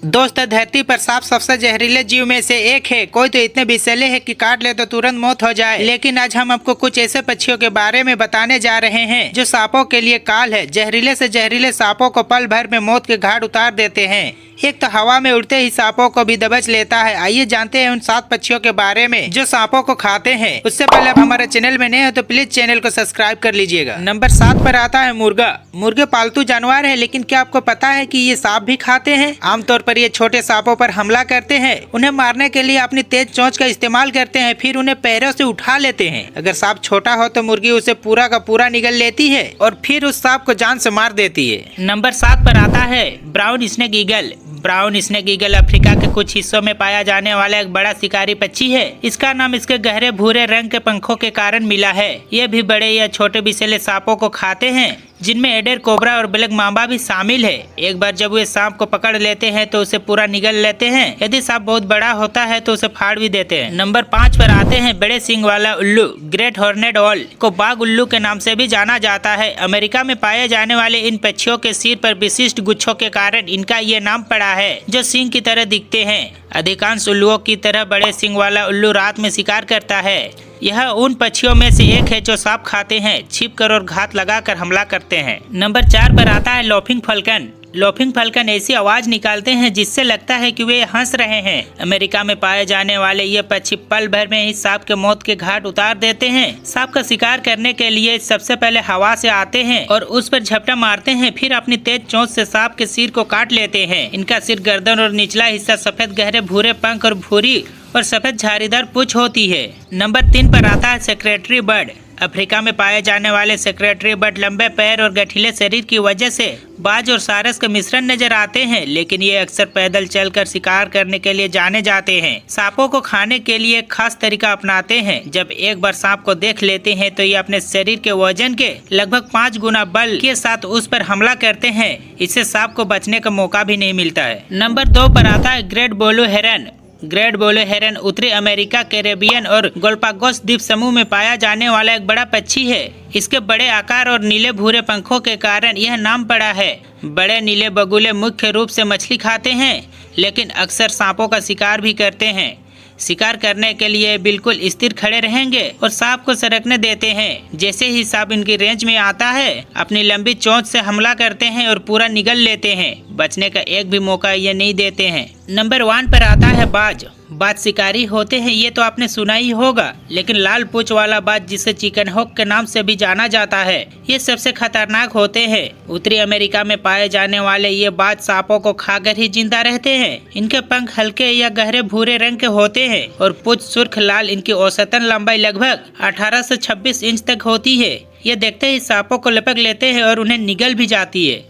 दोस्तों, धरती पर सांप सबसे जहरीले जीव में से एक है। कोई तो इतने विषैले हैं कि काट ले तो तुरंत मौत हो जाए। लेकिन आज हम आपको कुछ ऐसे पक्षियों के बारे में बताने जा रहे हैं जो सांपों के लिए काल है। जहरीले से जहरीले सांपों को पल भर में मौत के घाट उतार देते हैं। एक तो हवा में उड़ते ही सांपों को भी दबोच लेता है। आइए जानते हैं उन 7 पक्षियों के बारे में जो सांपों को खाते हैं। उससे पहले आप हमारे चैनल में नए हो तो प्लीज चैनल को सब्सक्राइब कर लीजिएगा। नंबर 7 पर आता है मुर्गा। मुर्गे पालतू जानवर है, लेकिन क्या आपको पता है कि ये सांप भी खाते हैं? आमतौर पर ये छोटे सांपों पर हमला करते हैं। उन्हें मारने के लिए अपनी तेज चोंच का इस्तेमाल करते हैं, फिर उन्हें पैरों से उठा लेते हैं। अगर सांप छोटा हो तो मुर्गी उसे पूरा का पूरा निगल लेती है और फिर उस सांप को जान से मार देती है। नंबर 7 पर आता है brown snake eagle. Brown snake eagle Africa के कुछ हिस्सों में पाया जाने वाला एक बड़ा शिकारी पक्षी है। इसका नाम इसके गहरे भूरे रंग के पंखों के कारण मिला है। ये भी बड़े या छोटे विषैले सांपों को खाते हैं, जिनमें एडेर कोबरा और ब्लैक मांबा भी शामिल है। एक बार जब वे सांप को पकड़ लेते हैं तो उसे पूरा निगल लेते हैं। यदि सांप बहुत बड़ा होता है तो उसे फाड़ भी देते हैं। नंबर 5 पर आते हैं बड़े सींग वाला उल्लू। ग्रेट हॉर्नेड ऑल को बाघ उल्लू के नाम से भी जाना जाता है। अमेरिका में पाए जाने वाले इन पक्षियों के सिर पर विशिष्ट गुच्छों के कारण इनका ये नाम पड़ा है, जो सींग की तरह दिखते हैं। अधिकांश उल्लुओं की तरह बड़े सींग वाला उल्लू रात में शिकार करता है। यह उन पक्षियों में से एक है जो सांप खाते हैं, छिपकर और घात लगाकर हमला करते हैं। नंबर 4 पर आता है लॉफिंग फल्कन। लॉफिंग फल्कन ऐसी आवाज निकालते हैं जिससे लगता है कि वे हंस रहे हैं। अमेरिका में पाए जाने वाले ये पक्षी पल भर में ही सांप के मौत के घाट उतार देते हैं। सांप का शिकार करने के लिए सबसे पहले हवा से आते हैं और उस पर झपटा मारते हैं, फिर अपनी तेज चोंच से सांप के सिर को काट लेते हैं। इनका सिर, गर्दन और निचला हिस्सा सफेद गहरे भूरे पंख और भूरी और सफेद झाड़ीदार पूंछ होती है। नंबर 3 पर आता है सेक्रेटरी बर्ड। अफ्रीका में पाए जाने वाले सेक्रेटरी बर्ड लंबे पैर और गठीले शरीर की वजह से बाज और सारस का मिश्रण नजर आते हैं, लेकिन ये अक्सर पैदल चलकर शिकार करने के लिए जाने जाते हैं। सांपों को खाने के लिए एक खास तरीका अपनाते हैं। जब एक बार सांप को देख लेते हैं तो ये अपने शरीर के वजन के लगभग 5 गुना बल के साथ उस पर हमला करते हैं। इससे सांप को बचने का मौका भी नहीं मिलता है। नंबर 2 पर आता है ग्रेट ब्लू हेरन। ग्रेट ब्लू हेरन उत्तरी अमेरिका, कैरेबियन और गालापागोस द्वीप समूह में पाया जाने वाला एक बड़ा पक्षी है। इसके बड़े आकार और नीले भूरे पंखों के कारण यह नाम पड़ा है। बड़े नीले बगुले मुख्य रूप से मछली खाते हैं, लेकिन अक्सर सांपों का शिकार भी करते हैं। शिकार करने के लिए बिल्कुल स्थिर खड़े रहेंगे और सांप को सरकने देते हैं। जैसे ही सांप इनकी रेंज में आता है, अपनी लंबी चोंच से हमला करते हैं और पूरा निगल लेते हैं। बचने का एक भी मौका ये नहीं देते हैं। नंबर 1 पर आता है बाज। बाज शिकारी होते हैं, ये तो आपने सुना ही होगा, लेकिन लाल पूंछ वाला बाज, जिसे चिकन हॉक के नाम से भी जाना जाता है, ये सबसे खतरनाक होते हैं। उत्तरी अमेरिका में पाए जाने वाले ये बाज सांपों को खाकर ही जिंदा रहते हैं। इनके पंख हल्के या गहरे भूरे रंग के होते हैं और पूंछ सुर्ख लाल। इनकी औसतन लंबाई लगभग 18 से 26 इंच तक होती है। ये देखते ही सांपों को लपक लेते हैं और उन्हें निगल भी जाती है।